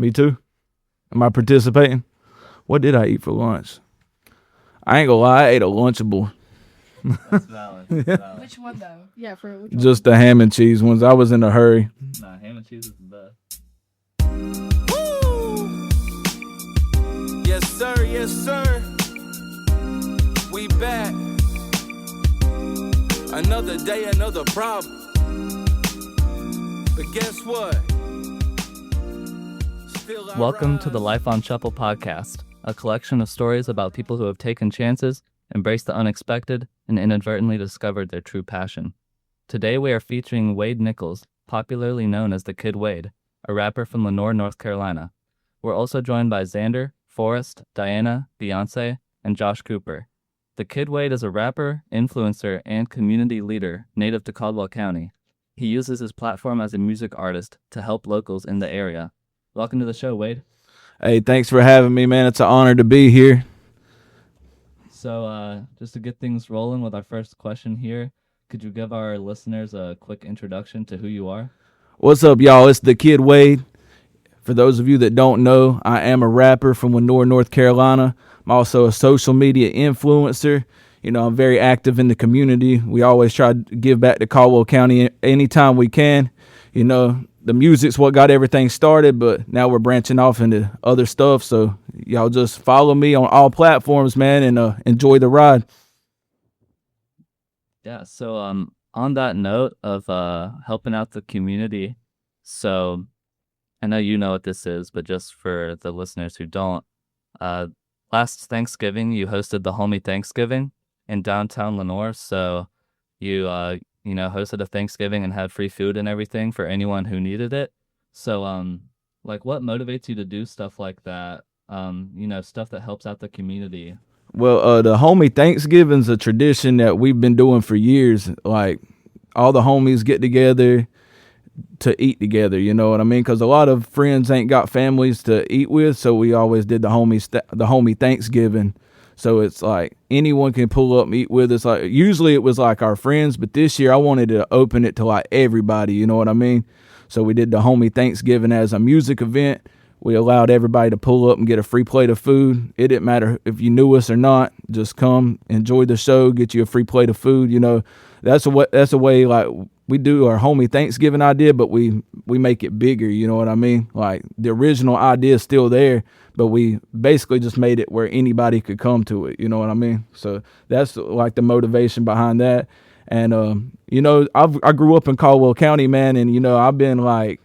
Me too. Am I participating? What did I eat for lunch? I ain't gonna lie, I ate a Lunchable. That's valid. That's valid. Which one though? Yeah, for which Just the ham and cheese ones. I was in a hurry. Nah, ham and cheese is the best. Yes, sir. Yes, sir. We back. Another day, another problem. But guess what? Still I Welcome to rise. the Life on Shuffle podcast, a collection of stories about people who have taken chances, embraced the unexpected, and inadvertently discovered their true passion. Today we are featuring Wade Nichols, popularly known as the Kid Wade, a rapper from Lenoir, North Carolina. We're also joined by Xander, Forrest, Diana, Beyonce, and Josh Cooper. The Kid Wade is a rapper, influencer, and community leader native to Caldwell County. He uses his platform as a music artist to help locals in the area. Welcome to the show, Wade. Hey, thanks for having me, man. It's an honor to be here. So just to get things rolling with our first question here, could you give our listeners a quick introduction to who you are? What's up, y'all? It's the Kid Wade. For those of you that don't know, I am a rapper from Lenoir, North Carolina. I'm also a social media influencer. You know, I'm very active in the community. We always try to give back to Caldwell County anytime we can. You know, the music's what got everything started, but now we're branching off into other stuff. So y'all just follow me on all platforms, man, and enjoy the ride. Yeah, so on that note of helping out the community, so I know you know what this is, but just for the listeners who don't, last Thanksgiving you hosted the Homie Thanksgiving in downtown Lenoir. So you hosted a Thanksgiving and had free food and everything for anyone who needed it. So like what motivates you to do stuff like that? Stuff that helps out the community. Well, the homie Thanksgiving's a tradition that we've been doing for years. Like, all the homies get together to eat together, you know what I mean? Because a lot of friends ain't got families to eat with, so we always did the homie Thanksgiving. So it's like anyone can pull up and eat with us. Like, usually it was like our friends, but this year I wanted to open it to like everybody, you know what I mean? So we did the homie Thanksgiving as a music event. We allowed everybody to pull up and get a free plate of food. It didn't matter if you knew us or not. Just come, enjoy the show, get you a free plate of food. You know, that's a way like we do our homie Thanksgiving idea, but we make it bigger. You know what I mean? Like, the original idea is still there, but we basically just made it where anybody could come to it. You know what I mean? So that's like the motivation behind that. And I grew up in Caldwell County, man, and I've been like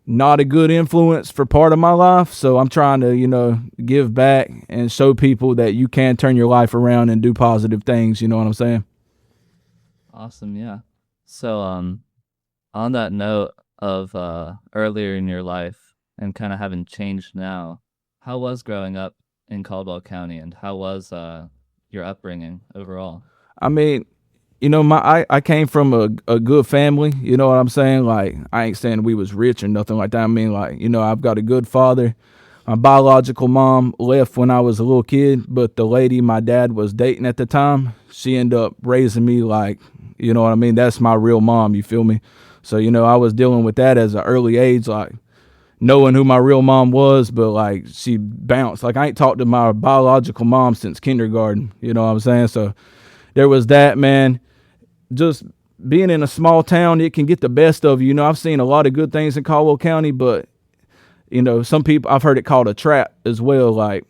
not a good influence for part of my life. So I'm trying to, give back and show people that you can turn your life around and do positive things. You know what I'm saying? Awesome. Yeah. So, on that note of, earlier in your life and kind of having changed now, how was growing up in Caldwell County and how was, your upbringing overall? I mean, I came from a good family, you know what I'm saying? Like, I ain't saying we was rich or nothing like that. I mean, like, I've got a good father. My biological mom left when I was a little kid, but the lady my dad was dating at the time, she ended up raising me like, you know what I mean? That's my real mom, you feel me? So, I was dealing with that as an early age, like knowing who my real mom was, but like she bounced. Like, I ain't talked to my biological mom since kindergarten, you know what I'm saying? So there was that, man. Just being in a small town, it can get the best of you. I've seen a lot of good things in Caldwell County, but, some people, I've heard it called a trap as well. Like,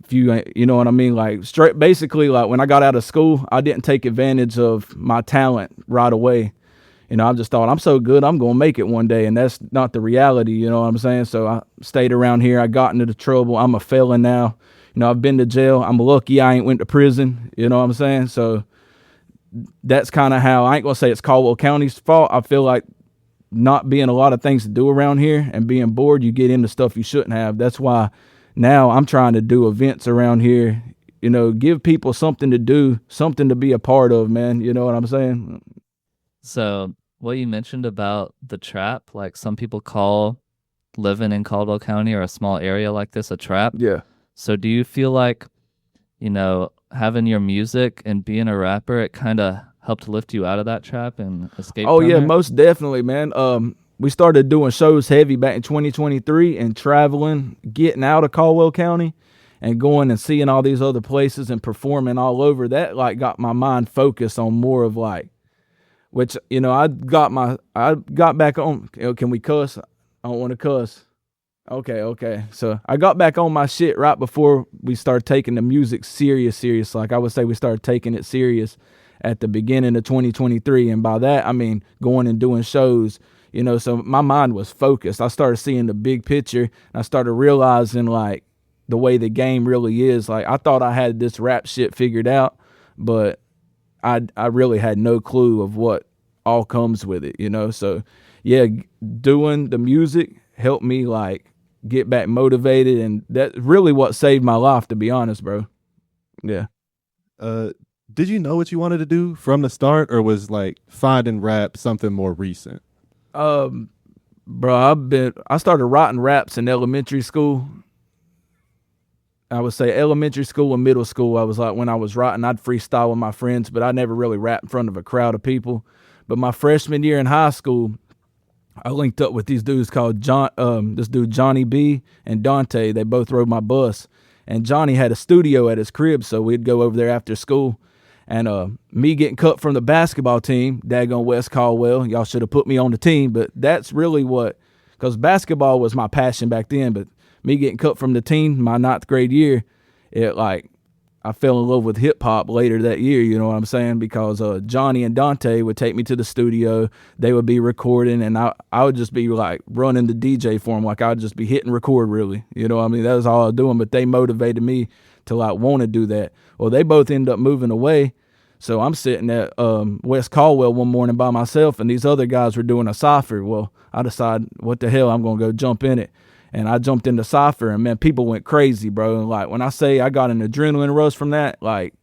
if you know what I mean? Like, basically, like when I got out of school, I didn't take advantage of my talent right away. I just thought, I'm so good, I'm going to make it one day. And that's not the reality, you know what I'm saying? So I stayed around here. I got into the trouble. I'm a felon now. I've been to jail. I'm lucky I ain't went to prison. You know what I'm saying? So that's kind of how, I ain't going to say it's Caldwell County's fault. I feel like not being a lot of things to do around here and being bored, you get into stuff you shouldn't have. That's why now I'm trying to do events around here, give people something to do, something to be a part of, man. You know what I'm saying? So what you mentioned about the trap, like some people call living in Caldwell County or a small area like this a trap. Yeah. So do you feel like, having your music and being a rapper, it kind of helped lift you out of that trap and escape? Oh from yeah, there? most definitely, man. we started doing shows heavy back in 2023 and traveling, getting out of Caldwell County and going and seeing all these other places and performing all over. That like got my mind focused on more of like, which, you know, I got back on, can we cuss? I don't want to cuss. Okay. So I got back on my shit right before we started taking the music serious. Like I would say we started taking it serious at the beginning of 2023. And by that, I mean going and doing shows, you know, so my mind was focused. I started seeing the big picture. And I started realizing like the way the game really is. Like I thought I had this rap shit figured out, but I really had no clue of what all comes with it, you know? So yeah, doing the music helped me like get back motivated. And that's really what saved my life, to be honest, bro. Yeah. Did you know what you wanted to do from the start, or was like finding rap something more recent? Bro, I started writing raps in elementary school. I would say elementary school and middle school. I was like, when I was writing, I'd freestyle with my friends, but I never really rapped in front of a crowd of people. But my freshman year in high school, I linked up with these dudes called this dude Johnny B and Dante. They both rode my bus, and Johnny had a studio at his crib, so we'd go over there after school. And me getting cut from the basketball team, daggone West Caldwell, y'all should have put me on the team. But that's really because basketball was my passion back then. But me getting cut from the team my 9th grade year, I fell in love with hip hop later that year, you know what I'm saying? Because Johnny and Dante would take me to the studio, they would be recording, and I would just be like running the DJ for them, like I would just be hitting record really, you know what I mean? That was all I was doing, but they motivated me to like want to do that. Well, they both ended up moving away, so I'm sitting at West Caldwell one morning by myself, and these other guys were doing a cypher. Well, I decided, what the hell, I'm going to go jump in it. And I jumped into cypher, and man, people went crazy, bro. And like when I say I got an adrenaline rush from that, like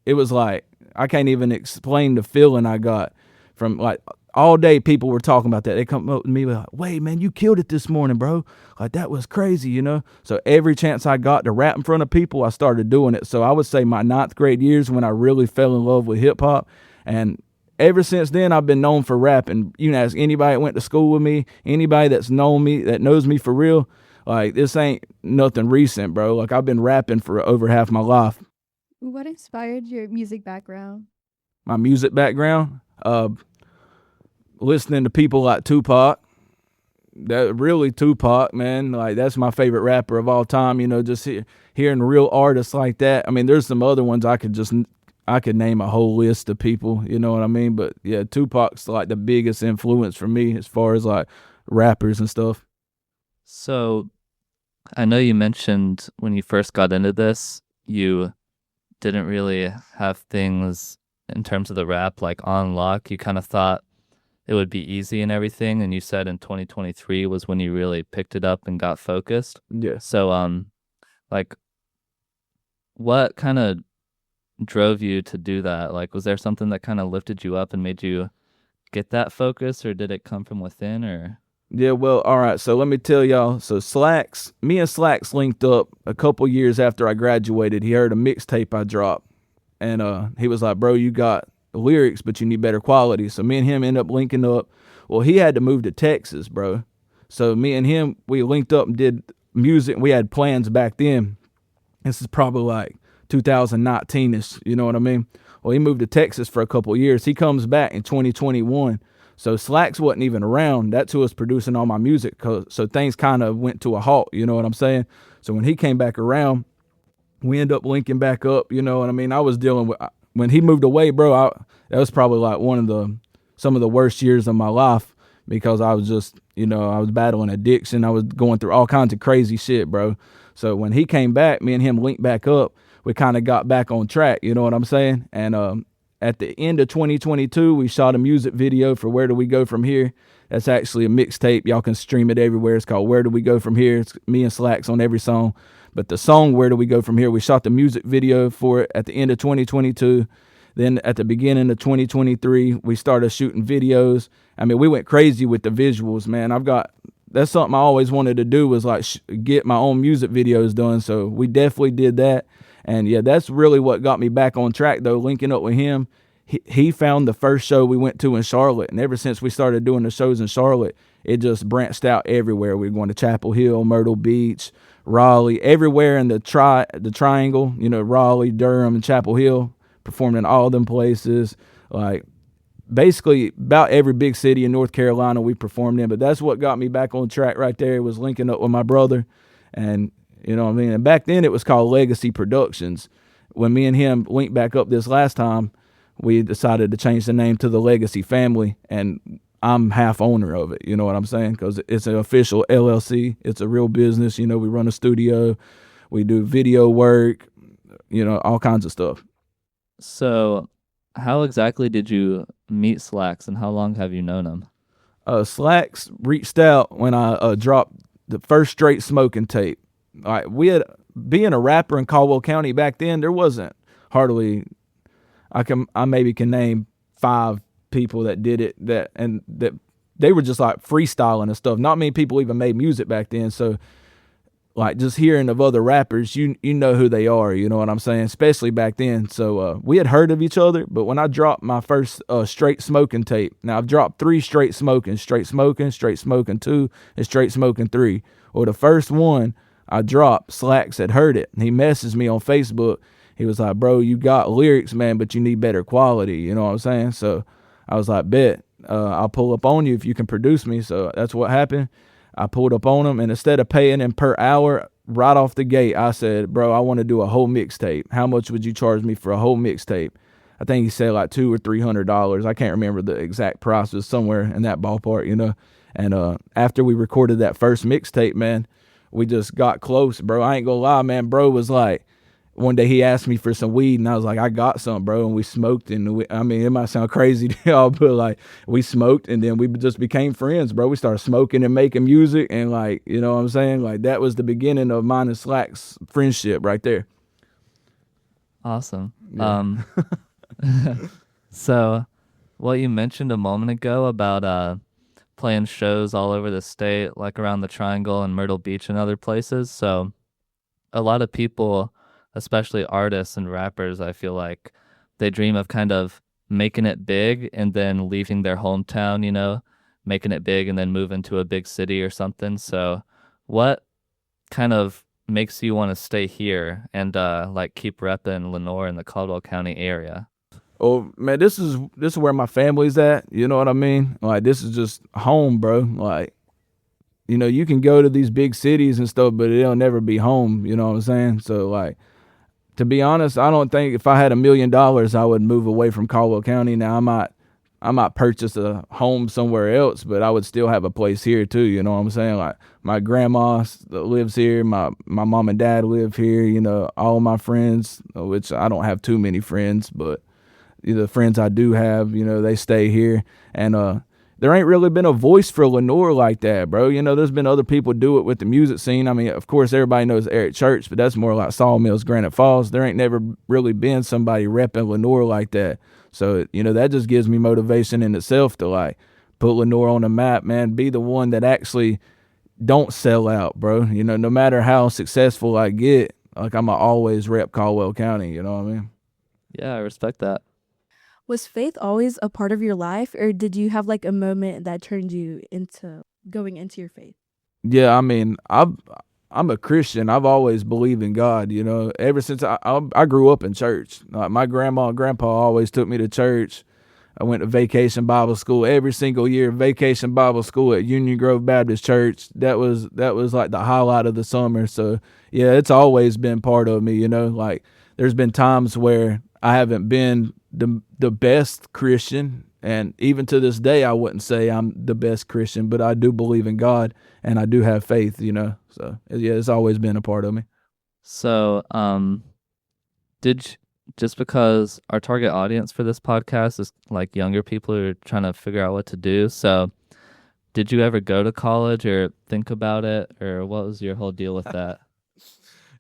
it was like I can't even explain the feeling I got from like all day. People were talking about that. They come up to me like, "Wait, man, you killed it this morning, bro. Like that was crazy, you know." So every chance I got to rap in front of people, I started doing it. So I would say my 9th grade years when I really fell in love with hip hop, and ever since then, I've been known for rapping. You can ask anybody that went to school with me, anybody that's known me, that knows me for real. Like, this ain't nothing recent, bro. Like, I've been rapping for over half my life. What inspired your music background? My music background? Listening to people like Tupac. Really Tupac, man. Like, that's my favorite rapper of all time. You know, just hearing real artists like that. I mean, there's some other ones I could name a whole list of people, you know what I mean? But yeah, Tupac's like the biggest influence for me as far as like rappers and stuff. So I know you mentioned when you first got into this, you didn't really have things in terms of the rap like on lock. You kind of thought it would be easy and everything. And you said in 2023 was when you really picked it up and got focused. Yeah. So, like, what kind of drove you to do that? Like, was there something that kind of lifted you up and made you get that focus, or did it come from within, or? Yeah, well, all right. So let me tell y'all. So me and Slacks linked up a couple years after I graduated. He heard a mixtape I dropped, and he was like, "Bro, you got lyrics, but you need better quality." So me and him ended up linking up. Well, he had to move to Texas, bro. So me and him, we linked up and did music. We had plans back then. This is probably like 2019-ish, you know what I mean? Well, he moved to Texas for a couple of years. He comes back in 2021. So Slacks wasn't even around. That's who was producing all my music. So things kind of went to a halt, you know what I'm saying? So when he came back around, we ended up linking back up, you know what I mean? I was dealing with, when he moved away, bro, that was probably like some of the worst years of my life, because I was just, you know, I was battling addiction. I was going through all kinds of crazy shit, bro. So when he came back, me and him linked back up. We kind of got back on track, you know what I'm saying? And at the end of 2022, we shot a music video for Where Do We Go From Here. That's actually a mixtape. Y'all can stream it everywhere. It's called Where Do We Go From Here. It's me and Slacks on every song. But the song Where Do We Go From Here, we shot the music video for it at the end of 2022. Then at the beginning of 2023, we started shooting videos. I mean, we went crazy with the visuals, man. That's something I always wanted to do, was like get my own music videos done. So we definitely did that. And yeah, that's really what got me back on track, though, linking up with him. he found the first show we went to in Charlotte, and ever since we started doing the shows in Charlotte, it just branched out everywhere. We're going to Chapel Hill, Myrtle Beach, Raleigh, everywhere in the triangle, you know, Raleigh, Durham, and Chapel Hill, performed in all them places. Like, basically, about every big city in North Carolina we performed in. But that's what got me back on track right there, was linking up with my brother. And, you know what I mean? And back then it was called Legacy Productions. When me and him linked back up this last time, we decided to change the name to the Legacy Family, and I'm half owner of it. You know what I'm saying? Because it's an official LLC. It's a real business. You know, we run a studio, we do video work, you know, all kinds of stuff. So how exactly did you meet Slacks, and how long have you known him? Slacks reached out when I dropped the first Straight Smoking tape. Like, we had, being a rapper in Caldwell County back then, there wasn't hardly, I maybe can name 5 people that did it, that they were just like freestyling and stuff. Not many people even made music back then. So like, just hearing of other rappers, you know who they are, you know what I'm saying? Especially back then. So we had heard of each other, but when I dropped my first Straight Smoking tape, now I've dropped 3 Straight Smoking 2, and Straight Smoking 3. Well, the first one I dropped, Slacks had heard it, and he messaged me on Facebook. He was like, bro, you got lyrics, man, but you need better quality, you know what I'm saying? So I was like, bet, I'll pull up on you if you can produce me. So that's what happened. I pulled up on him, and instead of paying him per hour, right off the gate, I said, bro, I want to do a whole mixtape. How much would you charge me for a whole mixtape? I think he said like $200 or $300. I can't remember the exact price. It was somewhere in that ballpark, you know. And after we recorded that first mixtape, man, we just got close, bro. I ain't gonna lie, man. Bro was like, one day he asked me for some weed, and I was like, I got some, bro. And we smoked, and I mean, it might sound crazy to y'all, but like, we smoked, and then we just became friends, bro. We started smoking and making music, and like, you know what I'm saying? Like, that was the beginning of mine and Slack's friendship right there. Awesome. Yeah. So what you mentioned a moment ago about playing shows all over the state, like around the Triangle and Myrtle Beach and other places. So a lot of people, especially artists and rappers, I feel like they dream of kind of making it big and then leaving their hometown, you know, making it big and then moving to a big city or something. So what kind of makes you want to stay here and like keep repping Lenoir in the Caldwell County area? Oh man, this is where my family's at. You know what I mean? Like, this is just home, bro. Like, you know, you can go to these big cities and stuff, but it'll never be home. You know what I'm saying? So like, to be honest, I don't think if I had $1 million, I would move away from Caldwell County. Now I might purchase a home somewhere else, but I would still have a place here too. You know what I'm saying? Like, my grandma lives here. My mom and dad live here. You know, all my friends, which I don't have too many friends, but the friends I do have, you know, they stay here. And there ain't really been a voice for Lenoir like that, bro. You know, there's been other people do it with the music scene. I mean, of course, everybody knows Eric Church, but that's more like Sawmills, Granite Falls. There ain't never really been somebody repping Lenoir like that. So, you know, that just gives me motivation in itself to, like, put Lenoir on the map, man. Be the one that actually don't sell out, bro. You know, no matter how successful I get, like, I'm going to always rep Caldwell County, you know what I mean? Yeah, I respect that. Was faith always a part of your life, or did you have like a moment that turned you into going into your faith? Yeah, I mean, I'm a Christian. I've always believed in God, you know, ever since I grew up in church. Like, my grandma and grandpa always took me to church. I went to Vacation Bible School every single year. Vacation Bible School at Union Grove Baptist Church. That was like the highlight of the summer. So yeah, it's always been part of me, you know. Like, there's been times where I haven't been the best Christian, and even to this day, I wouldn't say I'm the best Christian, but I do believe in God, and I do have faith, you know. So yeah, it's always been a part of me. So, just because our target audience for this podcast is like younger people who are trying to figure out what to do, so did you ever go to college or think about it, or what was your whole deal with that?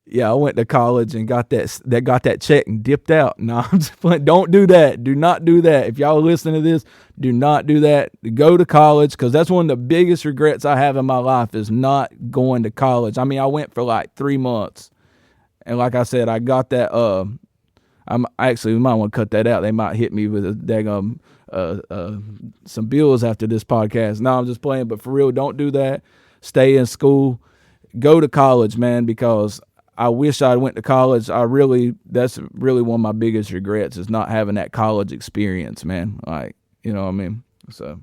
Yeah, I went to college and got that check and dipped out. No, I'm just playing. Don't do that. Do not do that. If y'all listen to this, do not do that. Go to college, because that's one of the biggest regrets I have in my life, is not going to college. I mean, I went for like 3 months, and like I said, I got that We might want to cut that out. They might hit me with a daggum some bills after this podcast. No, I'm just playing, but for real, don't do that. Stay in school. Go to college, man, because I wish I went to college. That's really one of my biggest regrets is not having that college experience, man. Like, you know what I mean? So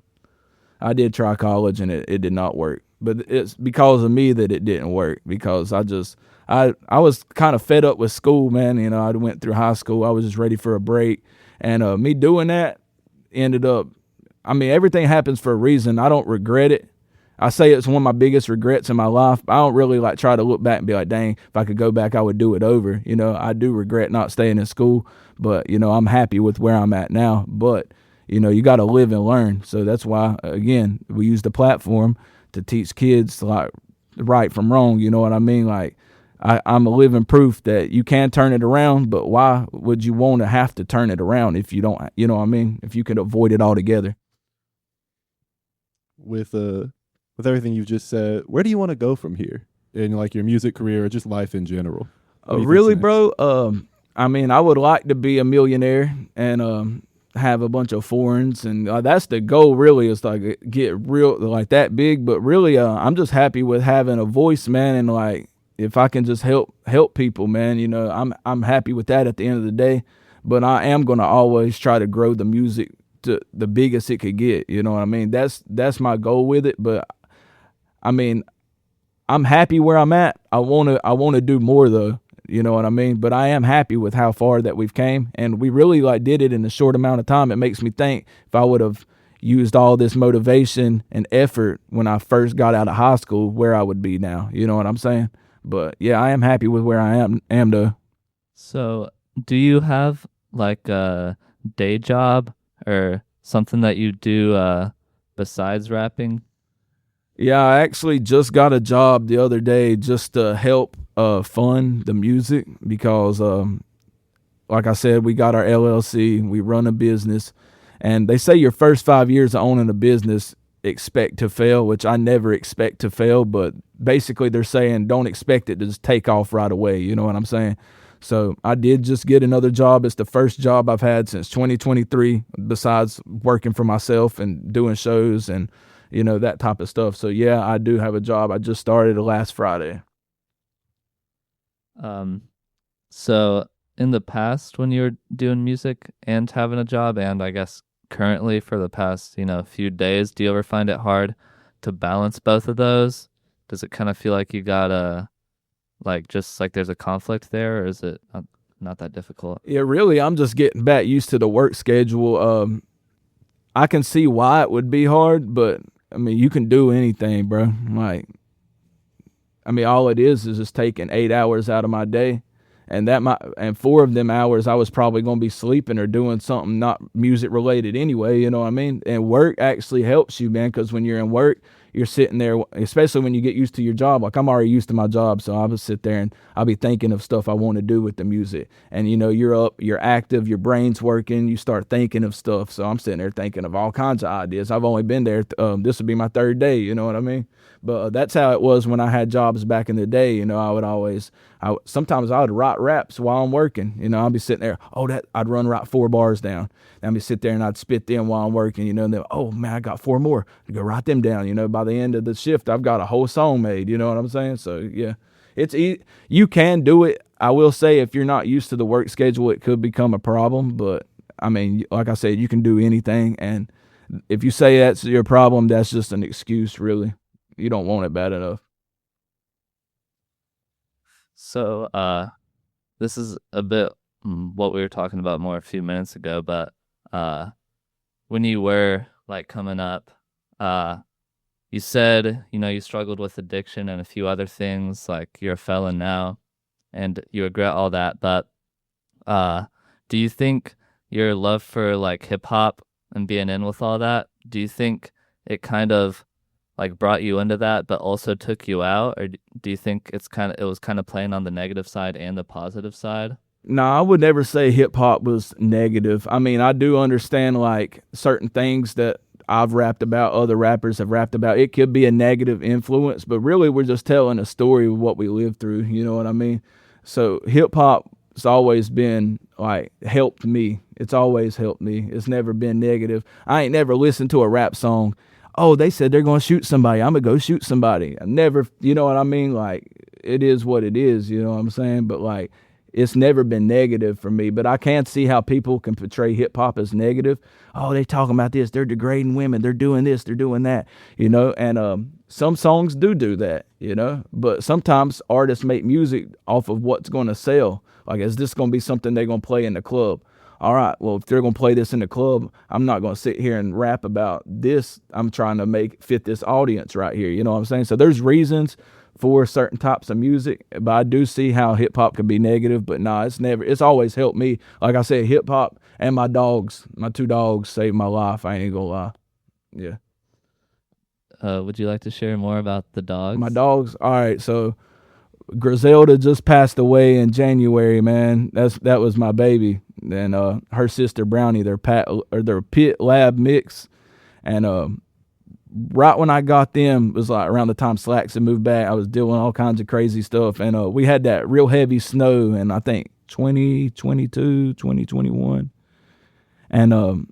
I did try college and it did not work. But it's because of me that it didn't work, because I was kind of fed up with school, man. You know, I went through high school. I was just ready for a break. And me doing that ended up, everything happens for a reason. I don't regret it. I say it's one of my biggest regrets in my life. I don't really like try to look back and be like, dang, if I could go back, I would do it over. You know, I do regret not staying in school, but, you know, I'm happy with where I'm at now. But, you know, you got to live and learn. So that's why, again, we use the platform to teach kids like right from wrong. You know what I mean? Like, I'm a living proof that you can turn it around, but why would you want to have to turn it around if you don't, you know what I mean? If you could avoid it altogether. With everything you've just said, where do you want to go from here in like your music career or just life in general? Really, bro? I would like to be a millionaire and have a bunch of foreigns, and that's the goal. Really, is like get real like that big. But really, I'm just happy with having a voice, man, and like if I can just help people, man. You know, I'm happy with that at the end of the day. But I am gonna always try to grow the music to the biggest it could get. You know what I mean? That's my goal with it. But I'm happy where I'm at. I wanna do more though. You know what I mean? But I am happy with how far that we've came, and we really like did it in a short amount of time. It makes me think if I would have used all this motivation and effort when I first got out of high school, where I would be now. You know what I'm saying? But yeah, I am happy with where I am though. So, do you have like a day job or something that you do besides rapping? Yeah, I actually just got a job the other day just to help fund the music because, like I said, we got our LLC, we run a business, and they say your first 5 years of owning a business expect to fail, which I never expect to fail, but basically they're saying don't expect it to just take off right away, you know what I'm saying? So I did just get another job. It's the first job I've had since 2023, besides working for myself and doing shows and you know, that type of stuff. So, yeah, I do have a job. I just started last Friday. So, in the past, when you were doing music and having a job, and I guess currently for the past, few days, do you ever find it hard to balance both of those? Does it kind of feel like you gotta, just like there's a conflict there, or is it not that difficult? Yeah, really, I'm just getting back used to the work schedule. I can see why it would be hard, but you can do anything, bro. All it is just taking 8 hours out of my day, and 4 of them hours I was probably going to be sleeping or doing something not music related anyway, you know what I mean? And work actually helps you, man, because when you're in work, you're sitting there, especially when you get used to your job. Like I'm already used to my job, so I'll just sit there and I'll be thinking of stuff I want to do with the music. And you're up, you're active, your brain's working, you start thinking of stuff. So I'm sitting there thinking of all kinds of ideas. I've only been there, this would be my 3rd day, you know what I mean? But that's how it was when I had jobs back in the day. Sometimes I would write raps while I'm working. I'd be sitting there, I'd write 4 bars down. I'd be sit there and I'd spit them while I'm working, and then, oh man, I got 4 more. I'd go write them down. By the end of the shift, I've got a whole song made. You know what I'm saying? So yeah, it's you can do it. I will say if you're not used to the work schedule, it could become a problem. But like I said, you can do anything. And if you say that's your problem, that's just an excuse, really. You don't want it bad enough. So this is a bit what we were talking about more a few minutes ago, but when you were coming up, you said, you struggled with addiction and a few other things, like you're a felon now and you regret all that. But do you think your love for hip hop and being in with all that, do you think it kind of brought you into that, but also took you out? Or do you think it was kind of playing on the negative side and the positive side? No, I would never say hip hop was negative. I do understand certain things that I've rapped about, other rappers have rapped about. It could be a negative influence, but really we're just telling a story of what we lived through. You know what I mean? So hip hop has always been like helped me. It's always helped me. It's never been negative. I ain't never listened to a rap song. Oh, they said they're going to shoot somebody. I'm going to go shoot somebody. I never, you know what I mean? Like, it is what it is, you know what I'm saying? But like, it's never been negative for me. But I can see how people can portray hip hop as negative. Oh, they talking about this. They're degrading women. They're doing this. They're doing that, you know? And some songs do that, you know? But sometimes artists make music off of what's going to sell. Like, is this going to be something they're going to play in the club? All right, well, if they're going to play this in the club, I'm not going to sit here and rap about this. I'm trying to make fit this audience right here. You know what I'm saying? So there's reasons for certain types of music, but I do see how hip hop can be negative, but nah, it's always helped me. Like I said, hip hop and my 2 dogs saved my life. I ain't gonna lie. Yeah. Would you like to share more about the dogs? My dogs. All right. So Griselda just passed away in January, man. That was my baby. And her sister Brownie, they're pit lab mix. And right when I got them, it was like around the time Slacks had moved back. I was doing all kinds of crazy stuff. And we had that real heavy snow in, I think, 2022, 2021. And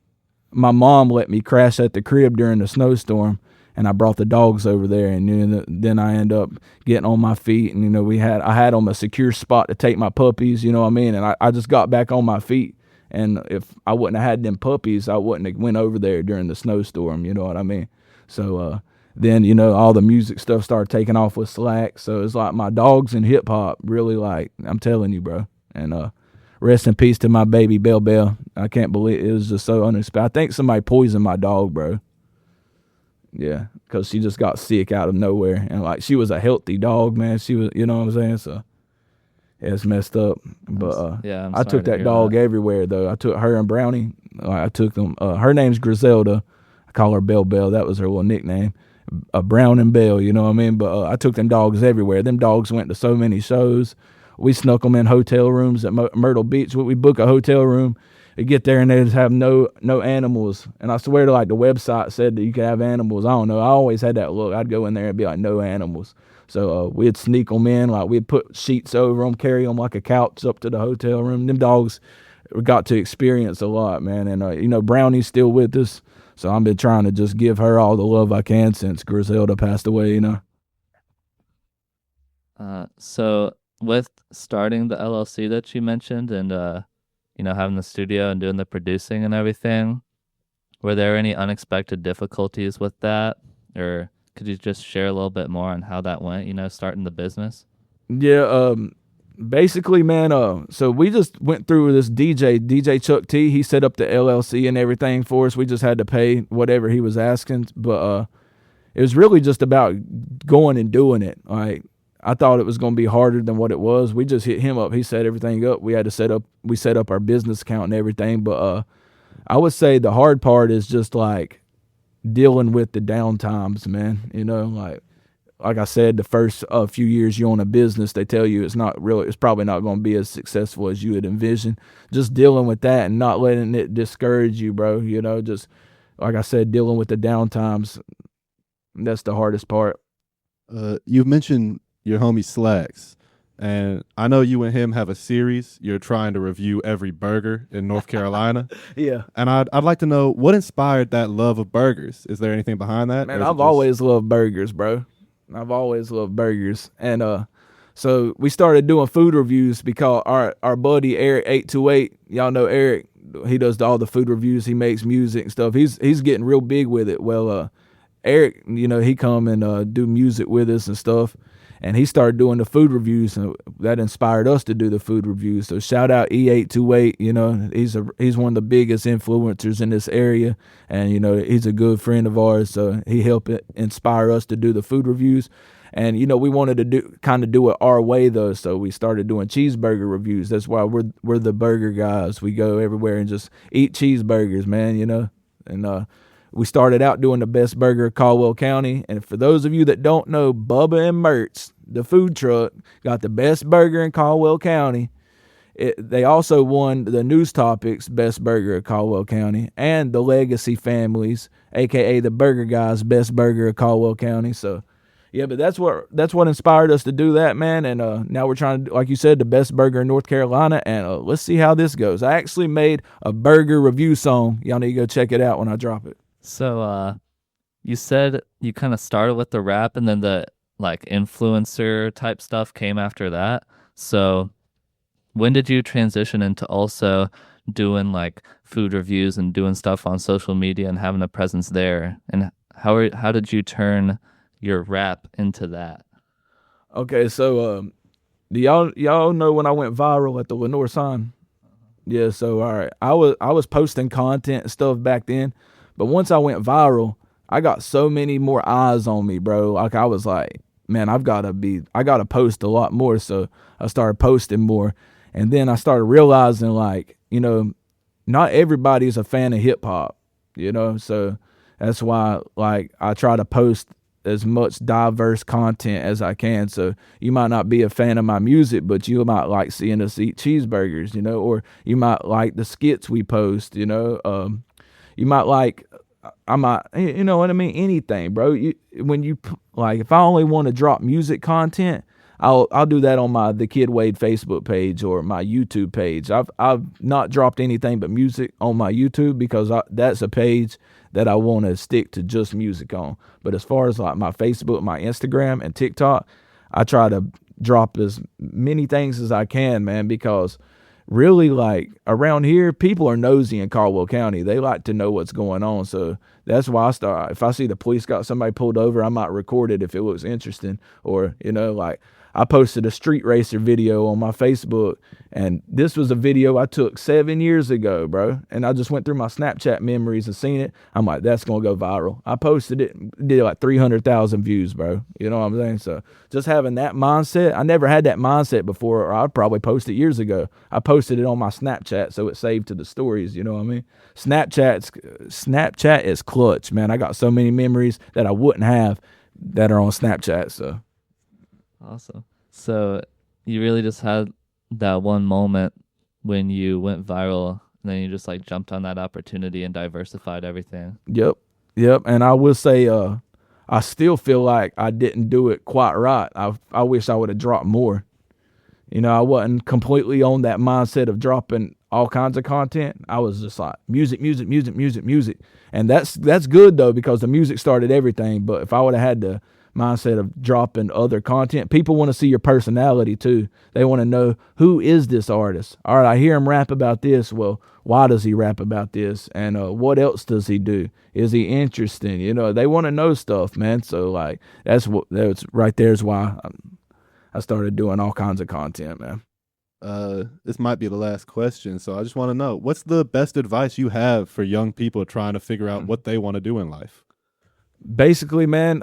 my mom let me crash at the crib during the snowstorm. And I brought the dogs over there, and then I end up getting on my feet, and I had them a secure spot to take my puppies, you know what I mean? And I just got back on my feet, and if I wouldn't have had them puppies, I wouldn't have went over there during the snowstorm, you know what I mean? So then all the music stuff started taking off with Slack, so it's like my dogs and hip hop really, like, I'm telling you, bro. And rest in peace to my baby Bell Bell. I can't believe it was just so unexpected. I think somebody poisoned my dog, bro. Yeah, because she just got sick out of nowhere. And, like, she was a healthy dog, man. She was, you know what I'm saying? So, yeah, it's messed up. But I took that dog everywhere, though. I took her and Brownie. I took them. Her name's Griselda. I call her Bell Bell. That was her little nickname. Brown and Bell, you know what I mean? But I took them dogs everywhere. Them dogs went to so many shows. We snuck them in hotel rooms at Myrtle Beach. We book a hotel room. You get there and they just have no animals. And I swear to, like, the website said that you could have animals. I don't know. I always had that look. I'd go in there and be like, no animals. So we'd sneak them in. Like, we'd put sheets over them, carry them like a couch up to the hotel room. Them dogs got to experience a lot, man. And, Brownie's still with us. So I've been trying to just give her all the love I can since Griselda passed away, So with starting the LLC that you mentioned and, having the studio and doing the producing and everything, were there any unexpected difficulties with that? Or could you just share a little bit more on how that went, starting the business? Yeah, basically, man, so we just went through this DJ Chuck T. He set up the LLC and everything for us. We just had to pay whatever he was asking. But it was really just about going and doing it. Like, I thought it was going to be harder than what it was. We just hit him up. He set everything up. We set up our business account and everything. But I would say the hard part is just like dealing with the downtimes, man. Like I said, the first few years you own a business, they tell you it's probably not going to be as successful as you had envisioned. Just dealing with that and not letting it discourage you, bro. Just like I said, dealing with the downtimes. That's the hardest part. You've mentioned your homie Slacks, and I know you and him have a series. You're trying to review every burger in North Carolina. Yeah. And I'd like to know what inspired that love of burgers. Is there anything behind that? Man, I've always loved burgers, bro. I've always loved burgers. And so we started doing food reviews because our buddy Eric 828, y'all know Eric, he does all the food reviews, he makes music and stuff. He's getting real big with it. Well, Eric, he come and do music with us and stuff. And he started doing the food reviews, and that inspired us to do the food reviews. So shout out E828, he's one of the biggest influencers in this area, and he's a good friend of ours. So he helped inspire us to do the food reviews. And we wanted to do it our way though, so we started doing cheeseburger reviews. That's why we're the burger guys. We go everywhere and just eat cheeseburgers, man. And we started out doing the best burger of Caldwell County. And for those of you that don't know, Bubba and Mertz, the food truck, got the best burger in Caldwell County. They also won the News Topics Best Burger of Caldwell County and the Legacy Families, a.k.a. the Burger Guys, Best Burger of Caldwell County. So, Yeah, but that's what inspired us to do that, man. And now we're trying to do, like you said, the best burger in North Carolina. And let's see how this goes. I actually made a burger review song. Y'all need to go check it out when I drop it. So you said you kind of started with the rap and then the like influencer type stuff came after that. So when did you transition into also doing like food reviews and doing stuff on social media and having a presence there? And how did you turn your rap into that? Okay, so do y'all know when I went viral at the Lenoir sign? Yeah, so all right, I was posting content and stuff back then, but once I went viral, I got so many more eyes on me, bro. Like I was like, man, I gotta post a lot more. So I started posting more, and then I started realizing like, not everybody's a fan of hip hop, so that's why like I try to post as much diverse content as I can. So you might not be a fan of my music, but you might like seeing us eat cheeseburgers, or you might like the skits we post, you might like, I might, you know what I mean? Anything, bro. If I only want to drop music content, I'll do that on the Kid Wade Facebook page or my YouTube page. I've not dropped anything but music on my YouTube because that's a page that I want to stick to just music on. But as far as like my Facebook, my Instagram, and TikTok, I try to drop as many things as I can, man, because really like around here, people are nosy in Caldwell County. They like to know what's going on. So that's why if I see the police got somebody pulled over, I might record it if it looks interesting. Or, like I posted a street racer video on my Facebook, and this was a video I took 7 years ago, bro. And I just went through my Snapchat memories and seen it. I'm like, that's going to go viral. I posted it, did like 300,000 views, bro. You know what I'm saying? So just having that mindset, I never had that mindset before, or I'd probably post it years ago. I posted it on my Snapchat, so it saved to the stories. You know what I mean? Snapchat is clutch, man. I got so many memories that I wouldn't have that are on Snapchat, so. Awesome. So you really just had that one moment when you went viral, and then you just like jumped on that opportunity and diversified everything. Yep. And I will say, I still feel like I didn't do it quite right. I wish I would have dropped more. I wasn't completely on that mindset of dropping all kinds of content. I was just like music. And that's good though, because the music started everything. But if I would have had the mindset of dropping other content, people want to see your personality too. They want to know, who is this artist? All right, I hear him rap about this. Well, why does he rap about this? And what else does he do? Is he interesting? They want to know stuff, man. So like that's right there is why I started doing all kinds of content, man. This might be the last question, so I just want to know, what's the best advice you have for young people trying to figure out what they want to do in life? Basically, man,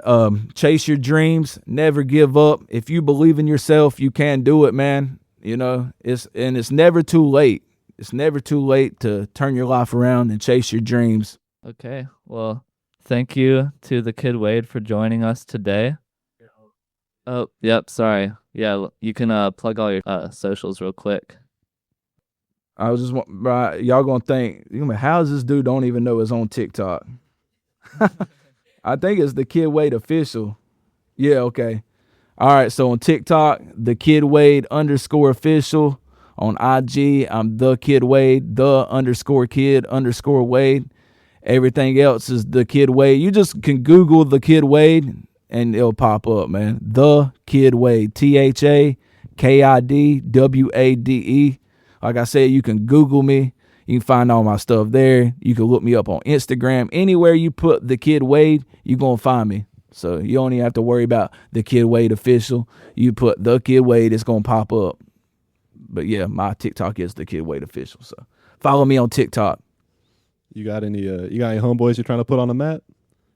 chase your dreams, never give up. If you believe in yourself, you can do it, man. It's never too late. It's never too late to turn your life around and chase your dreams. Okay, well, thank you to the Kid Wade for joining us today. Oh, yep, sorry. Yeah, you can plug all your socials real quick. I was just y'all gonna think, how is this dude don't even know his own TikTok? I think it's the Kid Wade official. Yeah, okay. All right, so on TikTok, the Kid Wade _official. On IG, I'm the Kid Wade, _kid_Wade. Everything else is the Kid Wade. You just can Google the Kid Wade and it'll pop up, man. The Kid Wade, THAKIDWADE. Like I said, you can Google me. You can find all my stuff there. You can look me up on Instagram. Anywhere you put the Kid Wade, you're going to find me. So you don't even have to worry about the Kid Wade official. You put the Kid Wade, it's going to pop up. But yeah, my TikTok is the Kid Wade official. So follow me on TikTok. You got any homeboys you're trying to put on the map?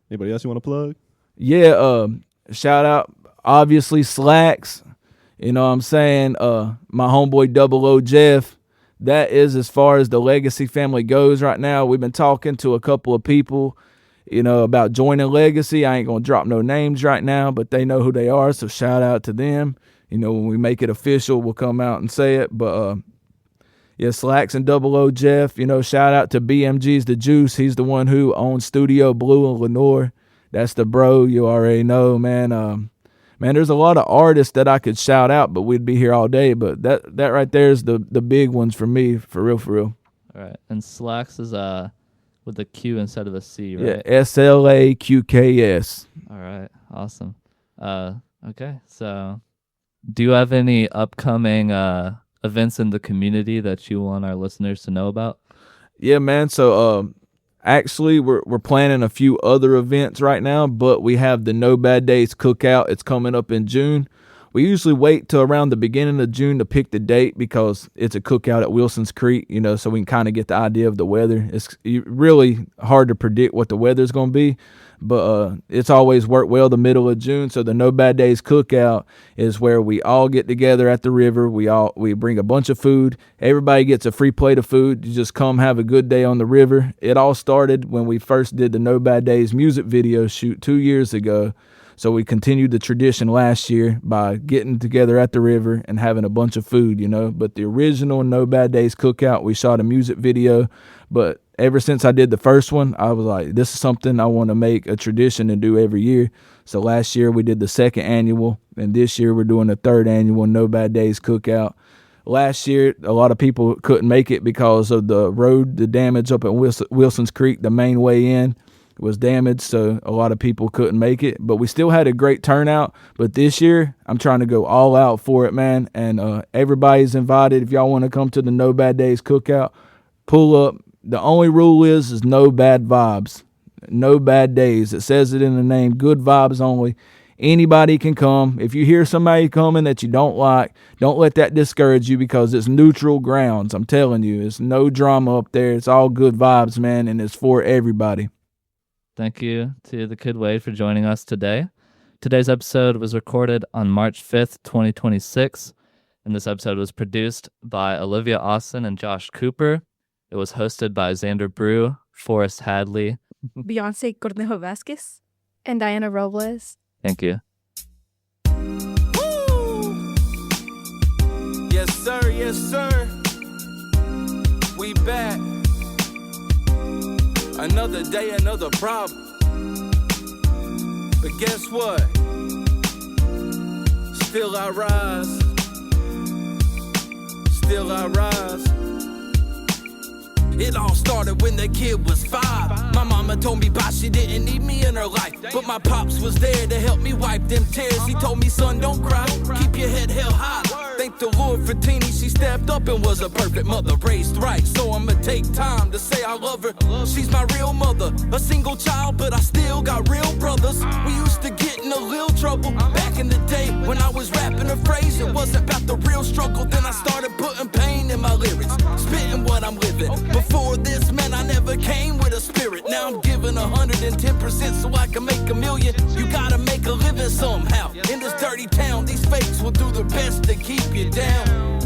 Anybody else you want to plug? Yeah, shout out, obviously, Slacks. You know what I'm saying? My homeboy Double O Jeff. That is as far as the Legacy family goes right now. We've been talking to a couple of people, about joining Legacy. I ain't going to drop no names right now, but they know who they are, so shout out to them. When we make it official, we'll come out and say it. But, yeah, Slacks and Double O Jeff, shout out to BMG's The Juice. He's the one who owns Studio Blue in Lenoir. That's the bro, you already know, man. man, there's a lot of artists that I could shout out, but we'd be here all day. But that right there is the big ones for me, for real, for real. All right. And Slacks is with a Q instead of a C, right? Yeah, SLAQKS. All right. Awesome. Okay. So, do you have any upcoming events in the community that you want our listeners to know about? Yeah, man. So, actually, we're planning a few other events right now, but we have the No Bad Days Cookout. It's coming up in June. We usually wait till around the beginning of June to pick the date because it's a cookout at Wilson's Creek, so we can kind of get the idea of the weather. It's really hard to predict what the weather's going to be, but it's always worked well the middle of June. So the No Bad Days Cookout is where we all get together at the river. We bring a bunch of food. Everybody gets a free plate of food. You just come have a good day on the river. It all started when we first did the No Bad Days music video shoot 2 years ago. So we continued the tradition last year by getting together at the river and having a bunch of food, But the original No Bad Days Cookout, we shot a music video. But ever since I did the first one, I was like, this is something I want to make a tradition and do every year. So last year we did the second annual, and this year we're doing the third annual No Bad Days Cookout. Last year, a lot of people couldn't make it because of the road, the damage up at Wilson's Creek, the main way in was damaged, so a lot of people couldn't make it, but we still had a great turnout. But this year I'm trying to go all out for it, man, and everybody's invited. If y'all want to come to the No Bad Days Cookout, pull up. The only rule is no bad vibes, no bad days. It says it in the name, good vibes only. Anybody can come. If you hear somebody coming that you don't like, don't let that discourage you because it's neutral grounds. I'm telling you, it's no drama up there. It's all good vibes, man, and it's for everybody. Thank you to the Kid Wade for joining us today. Today's episode was recorded on March 5th, 2026, and this episode was produced by Olivia Austin and Josh Cooper. It was hosted by Xander Bruch, Forrest Hadley. Beyonce Cornejo-Vasquez. And Diana Robles. Thank you. Woo! Yes, sir. Yes, sir. We back. Another day, another problem. But guess what? Still I rise. Still I rise. It all started when the kid was 5. My mama told me bye, she didn't need me in her life. But my pops was there to help me wipe them tears. He told me, son, don't cry, keep your head held high. Thank the Lord for Teeny, she stepped up and was a perfect mother, raised right. So I'ma take time to say I love her. She's my real mother, a single child, but I still got real brothers. We used to get in a little trouble back in the day when I was rapping a phrase. It wasn't about the real struggle, then I started putting pain in my lyrics, spitting what I'm living. Before this, man, I never came with a spirit. Now I'm giving 110% so I can make $1 million. You gotta make a living somehow. In this dirty town, these fakes will do their best to keep you down.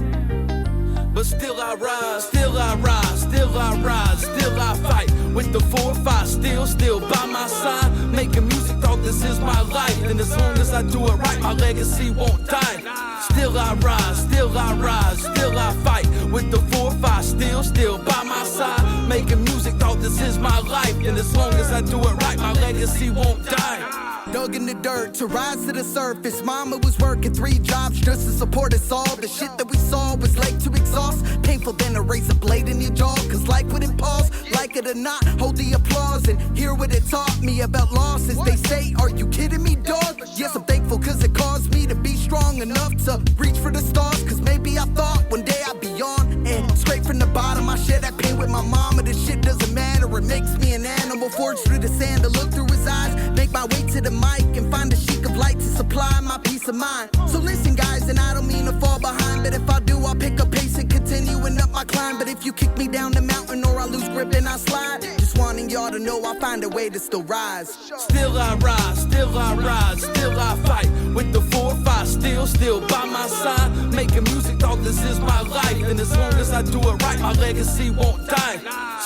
But still I rise, still I rise, still I rise, still I fight. With the 4-5 still by my side. Making music, thought this is my life. And as long as I do it right, my legacy won't die. Still I rise, still I rise, still I fight. With the 4-5 still by my side. Making music, thought this is my life. And as long as I do it right, my legacy won't die. Dug in the dirt to rise to the surface. Mama was working 3 jobs just to support us all. The shit that we saw was like to exhaust. Painful than a razor blade in your jaw. Cause life wouldn't pause. Like it or not, hold the applause and hear what it taught me about losses. They say, are you kidding me, dog? Yes, I'm thankful cause it caused me to be strong enough to reach for the stars. Cause maybe I thought one day I'd be on. And straight from the bottom, I share that pain with my mama. This shit doesn't matter, it makes me an animal. Forged through the sand to look through his eyes. Make my way to the mic and find a sheik of light to supply my peace of mind. So listen guys, and I don't mean to fall behind, but if I do, I'll pick up pace and continuing up my climb. But if you kick me down the mountain or I lose grip and I slide, just wanting y'all to know I'll find a way to still rise. Still I rise, still I rise, still I fight. With the 4-5 still by my side. Making music, thought this is my life. And as long as I do it right, my legacy won't die.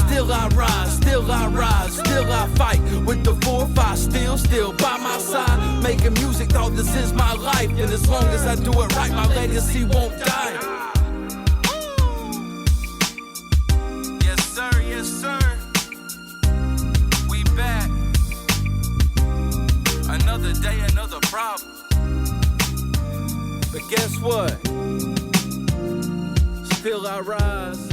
Still I rise, still I rise, still I fight. With the 4-5 still by my side. Making music, thought this is my life. And as long as I do it right, my legacy won't die. Yes sir, yes sir. We back. Another day, another problem. But guess what? Still I rise.